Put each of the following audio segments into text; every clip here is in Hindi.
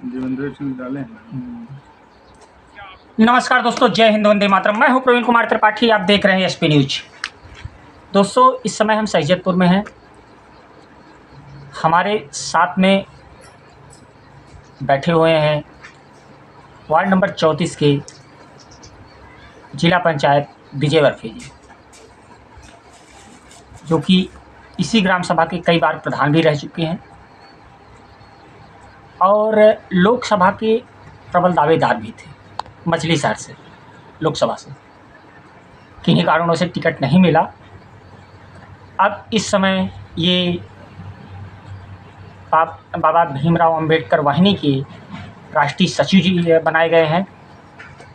देवेंद्र सिंह डाले हैं। नमस्कार दोस्तों, जय हिंद, वंदे मातरम। मैं हूं प्रवीण कुमार त्रिपाठी, आप देख रहे हैं एसपी न्यूज। दोस्तों, इस समय हम सैयदपुर में हैं। हमारे साथ में बैठे हुए हैं वार्ड नंबर 34 के जिला पंचायत विजय बर्फी जी, जो कि इसी ग्राम सभा के कई बार प्रधान भी रह चुके हैं और लोकसभा के प्रबल दावेदार भी थे। मछली शहर से लोकसभा से किन्हीं कारणों से टिकट नहीं मिला। अब इस समय ये बाबा भीमराव अंबेडकर वाहिनी के राष्ट्रीय सचिव जी बनाए गए हैं।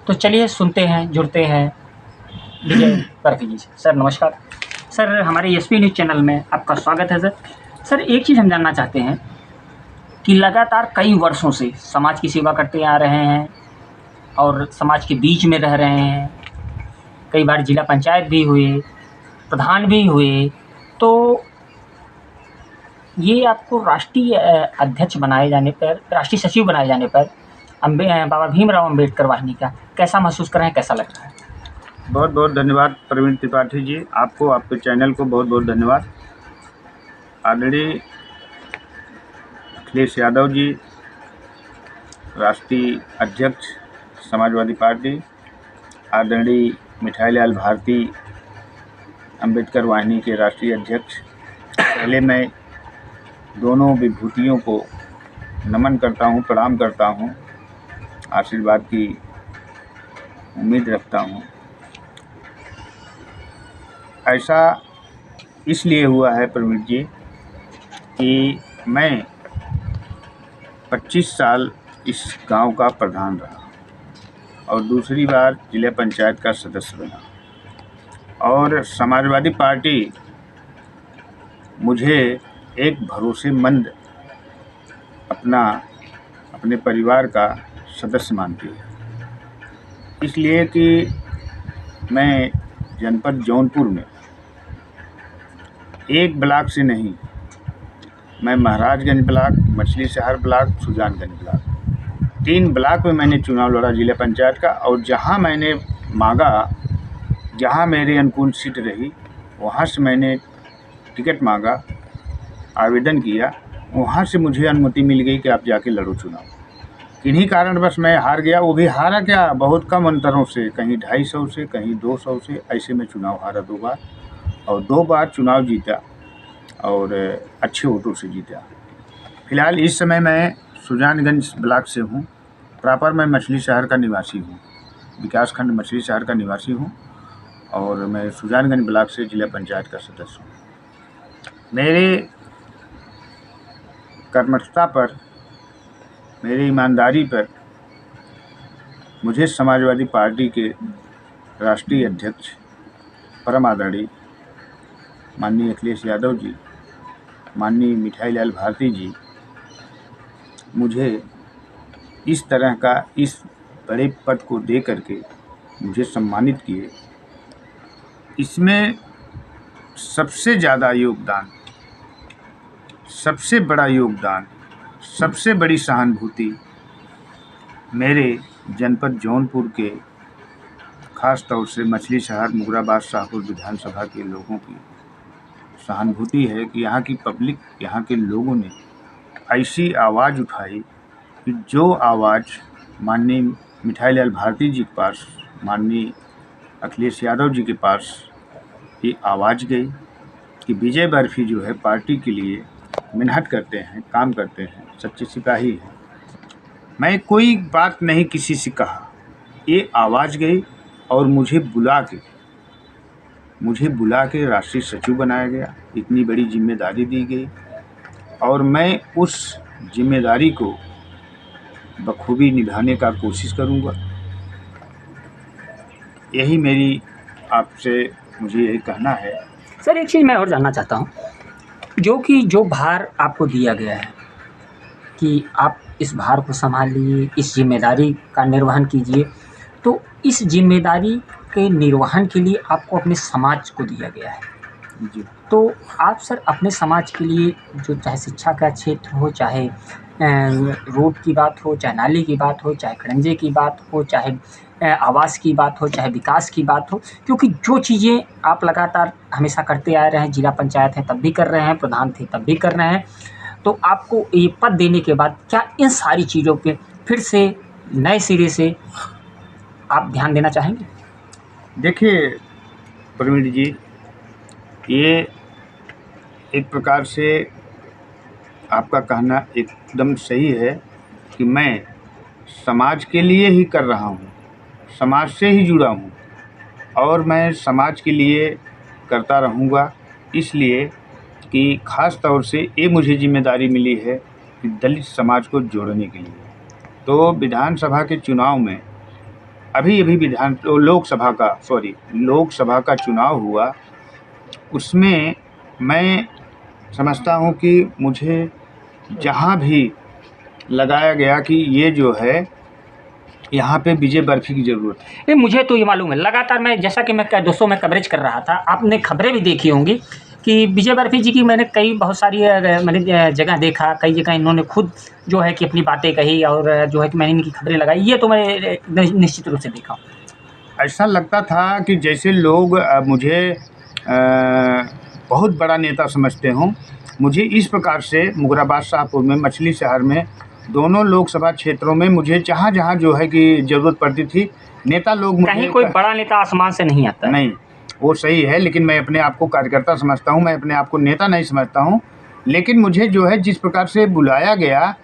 तो चलिए सुनते हैं, जुड़ते हैं विजय बर्फी जी से। सर नमस्कार। सर, हमारे एसपी न्यूज़ चैनल में आपका स्वागत है। सर, एक चीज़ हम जानना चाहते हैं कि लगातार कई वर्षों से समाज की सेवा करते आ रहे हैं और समाज के बीच में रह रहे हैं। कई बार जिला पंचायत भी हुए, प्रधान भी हुए, तो ये आपको राष्ट्रीय अध्यक्ष बनाए जाने पर, राष्ट्रीय सचिव बनाए जाने पर बाबा भीमराव अंबेडकर वाहिनी का कैसा महसूस कर रहे हैं, कैसा लग रहा है? बहुत बहुत धन्यवाद प्रवीण त्रिपाठी जी, आपको, आपके चैनल को बहुत बहुत धन्यवाद। आदरणीय अखिलेश यादव जी, राष्ट्रीय अध्यक्ष समाजवादी पार्टी, आदरणीय मिठाईलाल भारती, अंबेडकर वाहिनी के राष्ट्रीय अध्यक्ष, पहले मैं दोनों विभूतियों को नमन करता हूं, प्रणाम करता हूं, आशीर्वाद की उम्मीद रखता हूं। ऐसा इसलिए हुआ है प्रवीण जी कि मैं 25 साल इस गांव का प्रधान रहा और दूसरी बार जिला पंचायत का सदस्य बना, और समाजवादी पार्टी मुझे एक भरोसेमंद अपने परिवार का सदस्य मानती है। इसलिए कि मैं जनपद जौनपुर में एक ब्लॉक से नहीं, मैं महाराजगंज ब्लॉक, मछली शहर ब्लॉक, सुजानगंज ब्लॉक, 3 ब्लॉक में मैंने चुनाव लड़ा जिला पंचायत का। और जहां मैंने मांगा, जहां मेरे अनुकूल सीट रही, वहां से मैंने टिकट मांगा, आवेदन किया, वहाँ से मुझे अनुमति मिल गई कि आप जाके लड़ो चुनाव। किन्हीं कारणवश मैं हार गया। वो भी हारा क्या, बहुत कम अंतरों से, कहीं 250 से, कहीं 200 से, ऐसे में चुनाव हारा 2 बार, और 2 बार चुनाव जीता और अच्छे वोटों से जीता। फिलहाल इस समय मैं सुजानगंज ब्लॉक से हूँ। प्रॉपर मैं मछली शहर का निवासी हूँ, विकासखंड मछली शहर का निवासी हूँ, और मैं सुजानगंज ब्लॉक से जिला पंचायत का सदस्य हूँ। मेरे कर्मठता पर, मेरी ईमानदारी पर मुझे समाजवादी पार्टी के राष्ट्रीय अध्यक्ष परम आदरणीय माननीय अखिलेश यादव जी, माननीय मिठाईलाल भारती जी मुझे इस तरह का, इस बड़े पद को दे करके मुझे सम्मानित किए। इसमें सबसे ज़्यादा योगदान, सबसे बड़ा योगदान, सबसे बड़ी सहानुभूति मेरे जनपद जौनपुर के, ख़ास तौर से मछली शहर मुगराबाद शाहपुर विधानसभा के लोगों की सहानुभूति है कि यहाँ की पब्लिक, यहाँ के लोगों ने ऐसी आवाज़ उठाई कि जो आवाज़ माननीय मिठाईलाल भारती जी के पास, माननीय अखिलेश यादव जी के पास ये आवाज़ गई कि विजय बर्फी जो है पार्टी के लिए मेहनत करते हैं, काम करते हैं, सच्चे सिपाही हैं। मैं कोई बात नहीं किसी से कहा, ये आवाज़ गई और मुझे बुला के राष्ट्रीय सचिव बनाया गया। इतनी बड़ी जिम्मेदारी दी गई और मैं उस जिम्मेदारी को बखूबी निभाने का कोशिश करूँगा। यही मेरी आपसे, मुझे यही कहना है। सर, एक चीज़ मैं और जानना चाहता हूँ, जो भार आपको दिया गया है कि आप इस भार को संभालिए, इस जिम्मेदारी का निर्वहन कीजिए, तो इस जिम्मेदारी के निर्वहन के लिए आपको अपने समाज को दिया गया है। जी। तो आप सर अपने समाज के लिए जो चाहे शिक्षा का क्षेत्र हो, चाहे रोड की बात हो, चाहे नाली की बात हो, चाहे खड़ंजे की बात हो, चाहे आवास की बात हो, चाहे विकास की बात हो, क्योंकि जो चीज़ें आप लगातार हमेशा करते आ रहे हैं, जिला पंचायत है तब भी कर रहे हैं, प्रधान थे तब भी कर रहे हैं, तो आपको ये पद देने के बाद क्या इन सारी चीज़ों पे फिर से नए सिरे से आप ध्यान देना चाहेंगे? देखिए प्रवीण जी, ये एक प्रकार से आपका कहना एकदम सही है कि मैं समाज के लिए ही कर रहा हूँ, समाज से ही जुड़ा हूँ और मैं समाज के लिए करता रहूँगा, इसलिए कि ख़ास तौर से ये मुझे जिम्मेदारी मिली है कि दलित समाज को जोड़ने के लिए। तो विधानसभा के चुनाव में अभी लोकसभा का चुनाव हुआ, उसमें मैं समझता हूँ कि मुझे जहाँ भी लगाया गया कि ये जो है यहाँ पे विजय बर्फी की ज़रूरत है। नहीं, मुझे तो ये मालूम है, लगातार मैं जैसा कि मैं दोस्तों में कवरेज कर रहा था, आपने खबरें भी देखी होंगी कि विजय बर्फी जी की मैंने बहुत सारी मैंने जगह देखा, कई जगह इन्होंने खुद जो है कि अपनी बातें कही और जो है कि मैंने इनकी खबरें लगाई, ये तो मैं निश्चित रूप से देखा। ऐसा लगता था कि जैसे लोग मुझे बहुत बड़ा नेता समझते हों। मुझे इस प्रकार से मुगराबाद शाहपुर में, मछली शहर में, दोनों लोकसभा क्षेत्रों में मुझे जहाँ जो है कि ज़रूरत पड़ती थी, नेता लोग मुझे कहीं कोई बड़ा नेता आसमान से नहीं आता है। नहीं, वो सही है, लेकिन मैं अपने आप को कार्यकर्ता समझता हूँ, मैं अपने आप को नेता नहीं समझता हूँ। लेकिन मुझे जो है जिस प्रकार से बुलाया गया,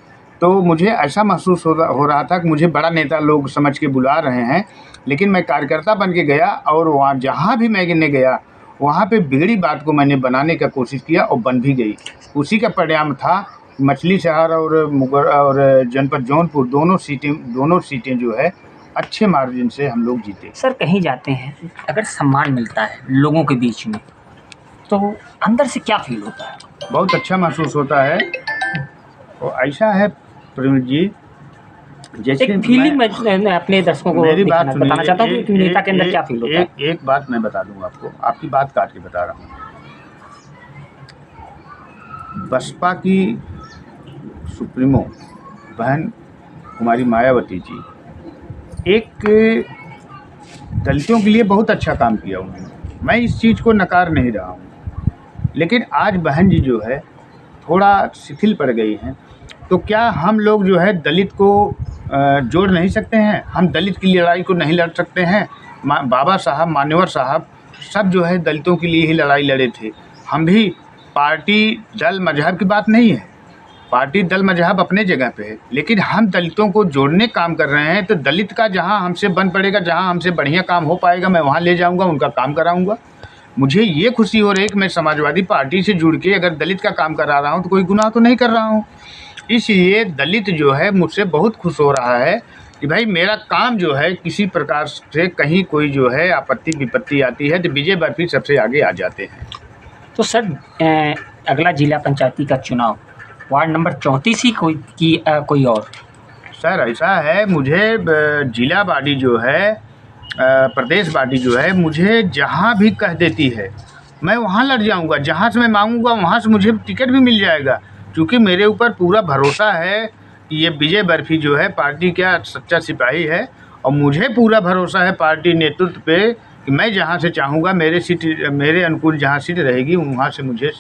तो मुझे ऐसा महसूस हो रहा था कि मुझे बड़ा नेता लोग समझ के बुला रहे हैं, लेकिन मैं कार्यकर्ता बन के गया और वहाँ जहाँ भी मैं गया वहाँ पे बिगड़ी बात को मैंने बनाने का कोशिश किया और बन भी गई। उसी का परिणाम था मछली शहर और जनपद जौनपुर दोनों सीटें जो है अच्छे मार्जिन से हम लोग जीते। सर कहीं जाते हैं अगर सम्मान मिलता है लोगों के बीच में, तो अंदर से क्या फील होता है? बहुत अच्छा महसूस होता है। और ऐसा है प्रवीण जी, जैसे एक फीलिंग मैं अपने दर्शकों को बताना चाहता हूँ कि नेता के अंदर क्या फील होता है। एक बात मैं बता दूंगा आपको, आपकी बात काट के बता रहा हूँ। बसपा की सुप्रीमो बहन कुमारी मायावती जी एक दलितों के लिए बहुत अच्छा काम किया उन्होंने, मैं इस चीज़ को नकार नहीं रहा हूँ। लेकिन आज बहन जी जो है थोड़ा शिथिल पड़ गई हैं, तो क्या हम लोग जो है दलित को जोड़ नहीं सकते हैं? हम दलित की लड़ाई को नहीं लड़ सकते हैं? बाबा साहब, मान्यवर साहब सब जो है दलितों के लिए ही लड़ाई लड़े थे। हम भी पार्टी दल मजहब की बात नहीं है, पार्टी दल मजहब अपने जगह पे है, लेकिन हम दलितों को जोड़ने काम कर रहे हैं। तो दलित का जहां हमसे बन पड़ेगा, जहां हमसे बढ़िया काम हो पाएगा, मैं वहां ले जाऊंगा, उनका काम कराऊंगा। मुझे ये खुशी हो रही है कि मैं समाजवादी पार्टी से जुड़ के अगर दलित का काम करा रहा हूँ तो कोई गुनाह तो नहीं कर रहा हूँ। इसलिए दलित जो है मुझसे बहुत खुश हो रहा है कि भाई मेरा काम जो है किसी प्रकार से कहीं कोई जो है आपत्ति विपत्ति आती है तो विजय बर्फी सबसे आगे आ जाते हैं। तो सर अगला जिला पंचायती का चुनाव वार्ड नंबर 34 ही कोई और? सर ऐसा है, मुझे जिला बॉडी जो है, प्रदेश बॉडी जो है, मुझे जहाँ भी कह देती है मैं वहाँ लड़ जाऊँगा। जहाँ से मैं मांगूँगा वहाँ से मुझे टिकट भी मिल जाएगा, क्योंकि मेरे ऊपर पूरा भरोसा है कि ये विजय बर्फी जो है पार्टी का सच्चा सिपाही है। और मुझे पूरा भरोसा है पार्टी नेतृत्व पे कि मैं जहाँ से चाहूँगा मेरे अनुकूल जहाँ सीट रहेगी वहाँ से मुझे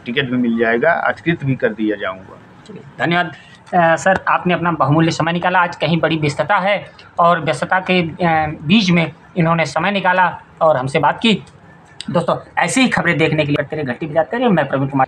टिकट भी मिल जाएगा, अधिकृत भी कर दिया जाऊँगा। धन्यवाद सर, आपने अपना बहुमूल्य समय निकाला। आज कहीं बड़ी व्यस्तता है और व्यस्तता के बीच में इन्होंने समय निकाला और हमसे बात की। दोस्तों ऐसी ही खबरें देखने के लिए करते रहिए घंटी बजाते रहिए। मैं प्रवीण कुमार।